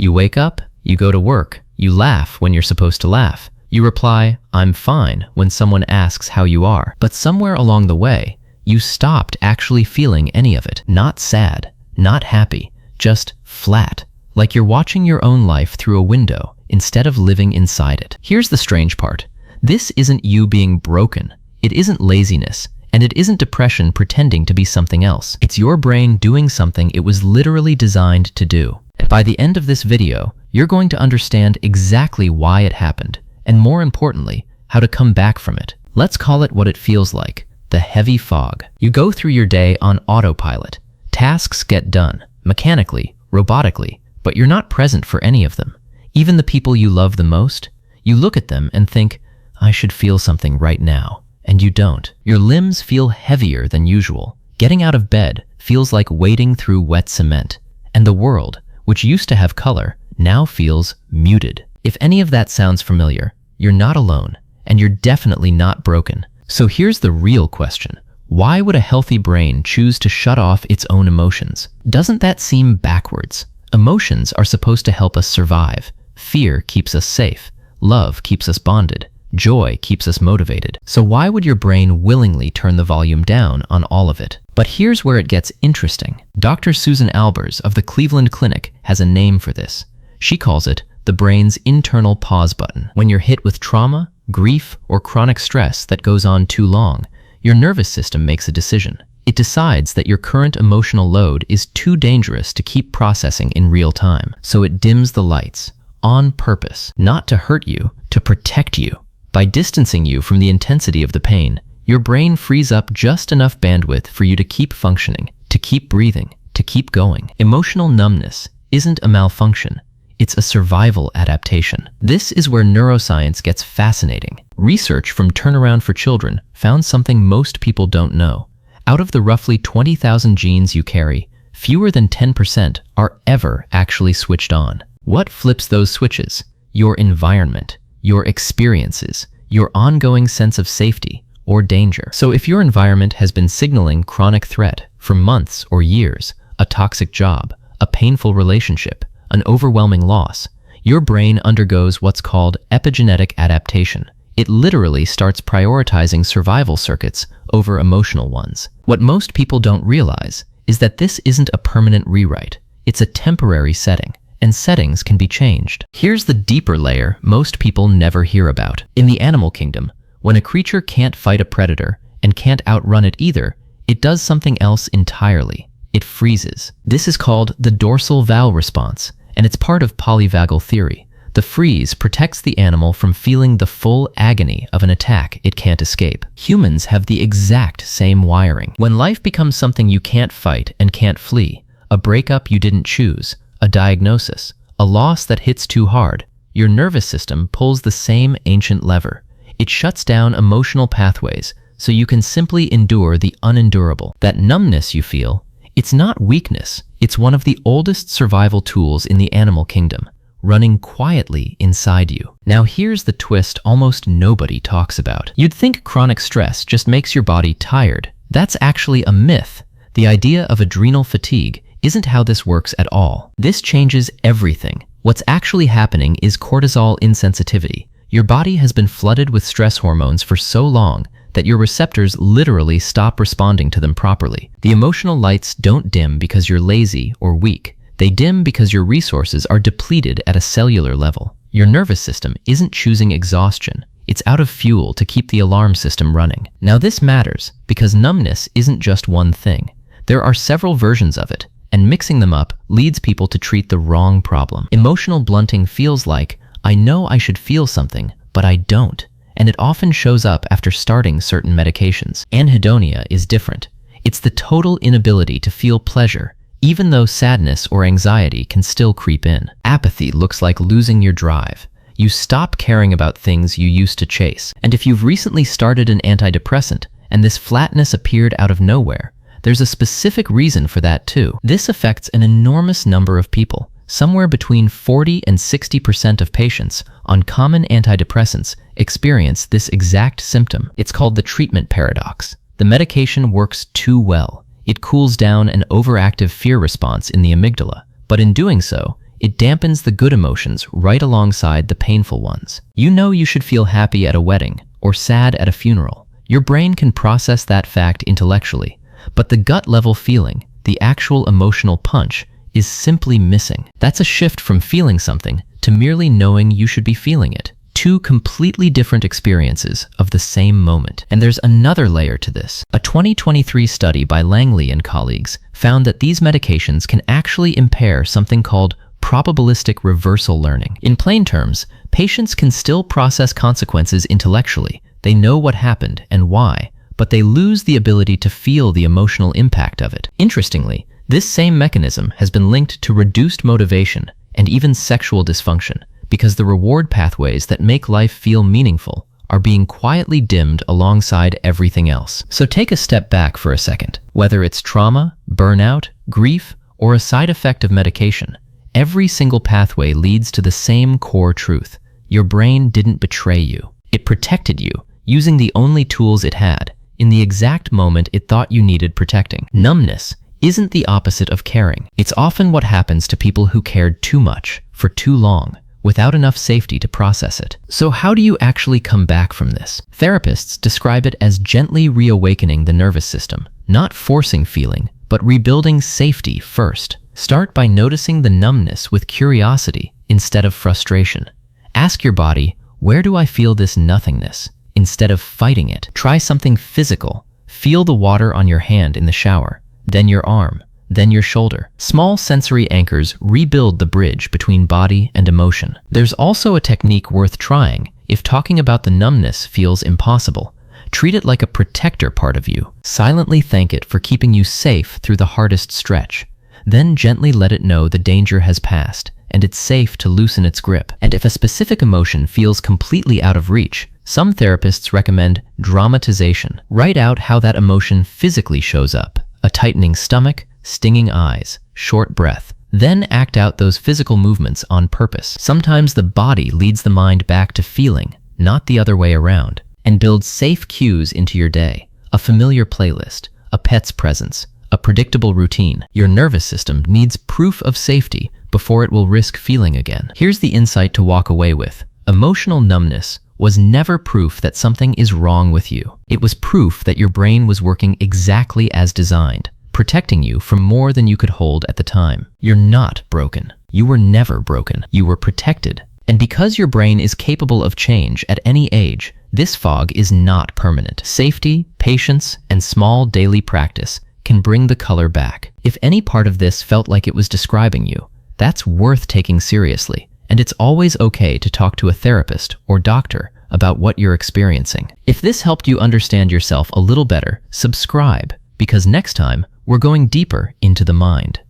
You wake up, you go to work, you laugh when you're supposed to laugh. You reply, "I'm fine," when someone asks how you are. But somewhere along the way, you stopped actually feeling any of it. Not sad, not happy, just flat. Like you're watching your own life through a window instead of living inside it. Here's the strange part. This isn't you being broken. It isn't laziness. And it isn't depression pretending to be something else. It's your brain doing something it was literally designed to do. And by the end of this video, you're going to understand exactly why it happened, and more importantly, how to come back from it. Let's call it what it feels like, the heavy fog. You go through your day on autopilot. Tasks get done, mechanically, robotically, but you're not present for any of them. Even the people you love the most, you look at them and think, "I should feel something right now." And you don't. Your limbs feel heavier than usual. Getting out of bed feels like wading through wet cement. And the world, which used to have color, now feels muted. If any of that sounds familiar, you're not alone, and you're definitely not broken. So here's the real question. Why would a healthy brain choose to shut off its own emotions? Doesn't that seem backwards? Emotions are supposed to help us survive. Fear keeps us safe. Love keeps us bonded. Joy keeps us motivated. So why would your brain willingly turn the volume down on all of it? But here's where it gets interesting. Dr. Susan Albers of the Cleveland Clinic has a name for this. She calls it the brain's internal pause button. When you're hit with trauma, grief, or chronic stress that goes on too long, your nervous system makes a decision. It decides that your current emotional load is too dangerous to keep processing in real time. So it dims the lights, on purpose, not to hurt you, to protect you. By distancing you from the intensity of the pain, your brain frees up just enough bandwidth for you to keep functioning, to keep breathing, to keep going. Emotional numbness isn't a malfunction. It's a survival adaptation. This is where neuroscience gets fascinating. Research from Turnaround for Children found something most people don't know. Out of the roughly 20,000 genes you carry, fewer than 10% are ever actually switched on. What flips those switches? Your environment, your experiences, your ongoing sense of safety or danger. So if your environment has been signaling chronic threat for months or years, a toxic job, a painful relationship, an overwhelming loss, your brain undergoes what's called epigenetic adaptation. It literally starts prioritizing survival circuits over emotional ones. What most people don't realize is that this isn't a permanent rewrite. It's a temporary setting. And settings can be changed. Here's the deeper layer most people never hear about. In the animal kingdom, when a creature can't fight a predator and can't outrun it either, it does something else entirely. It freezes. This is called the dorsal vagal response, and it's part of polyvagal theory. The freeze protects the animal from feeling the full agony of an attack it can't escape. Humans have the exact same wiring. When life becomes something you can't fight and can't flee, a breakup you didn't choose, a diagnosis, a loss that hits too hard, your nervous system pulls the same ancient lever. It shuts down emotional pathways so you can simply endure the unendurable. That numbness you feel, it's not weakness. It's one of the oldest survival tools in the animal kingdom, running quietly inside you. Now here's the twist almost nobody talks about. You'd think chronic stress just makes your body tired. That's actually a myth. The idea of adrenal fatigue isn't how this works at all. This changes everything. What's actually happening is cortisol insensitivity. Your body has been flooded with stress hormones for so long that your receptors literally stop responding to them properly. The emotional lights don't dim because you're lazy or weak. They dim because your resources are depleted at a cellular level. Your nervous system isn't choosing exhaustion. It's out of fuel to keep the alarm system running. Now this matters because numbness isn't just one thing. There are several versions of it, and mixing them up leads people to treat the wrong problem. Emotional blunting feels like, I know I should feel something, but I don't, and it often shows up after starting certain medications. Anhedonia is different. It's the total inability to feel pleasure, even though sadness or anxiety can still creep in. Apathy looks like losing your drive. You stop caring about things you used to chase. And if you've recently started an antidepressant, and this flatness appeared out of nowhere, there's a specific reason for that too. This affects an enormous number of people. Somewhere between 40 and 60% of patients on common antidepressants experience this exact symptom. It's called the treatment paradox. The medication works too well. It cools down an overactive fear response in the amygdala, but in doing so, It dampens the good emotions right alongside the painful ones. You know you should feel happy at a wedding or sad at a funeral. Your brain can process that fact intellectually, but the gut-level feeling, the actual emotional punch, is simply missing. That's a shift from feeling something to merely knowing you should be feeling it. Two completely different experiences of the same moment. And there's another layer to this. A 2023 study by Langley and colleagues found that these medications can actually impair something called probabilistic reversal learning. In plain terms, patients can still process consequences intellectually. They know what happened and why, but they lose the ability to feel the emotional impact of it. Interestingly, this same mechanism has been linked to reduced motivation and even sexual dysfunction, because the reward pathways that make life feel meaningful are being quietly dimmed alongside everything else. So take a step back for a second. Whether it's trauma, burnout, grief, or a side effect of medication, every single pathway leads to the same core truth. Your brain didn't betray you. It protected you, using the only tools it had, in the exact moment it thought you needed protecting. Numbness isn't the opposite of caring. It's often what happens to people who cared too much, for too long, without enough safety to process it. So how do you actually come back from this? Therapists describe it as gently reawakening the nervous system, not forcing feeling, but rebuilding safety first. Start by noticing the numbness with curiosity instead of frustration. Ask your body, where do I feel this nothingness? Instead of fighting it. Try something physical. Feel the water on your hand in the shower, then your arm, then your shoulder. Small sensory anchors rebuild the bridge between body and emotion. There's also a technique worth trying if talking about the numbness feels impossible. Treat it like a protector part of you. Silently thank it for keeping you safe through the hardest stretch. Then gently let it know the danger has passed and it's safe to loosen its grip. And if a specific emotion feels completely out of reach, some therapists recommend dramatization. Write out how that emotion physically shows up. A tightening stomach, stinging eyes, short breath. Then act out those physical movements on purpose. Sometimes the body leads the mind back to feeling, not the other way around. And build safe cues into your day. A familiar playlist, a pet's presence, a predictable routine. Your nervous system needs proof of safety before it will risk feeling again. Here's the insight to walk away with. Emotional numbness was never proof that something is wrong with you. It was proof that your brain was working exactly as designed, protecting you from more than you could hold at the time. You're not broken. You were never broken. You were protected. And because your brain is capable of change at any age, this fog is not permanent. Safety, patience, and small daily practice can bring the color back. If any part of this felt like it was describing you, that's worth taking seriously. And it's always okay to talk to a therapist or doctor about what you're experiencing. If this helped you understand yourself a little better, subscribe, because next time we're going deeper into the mind.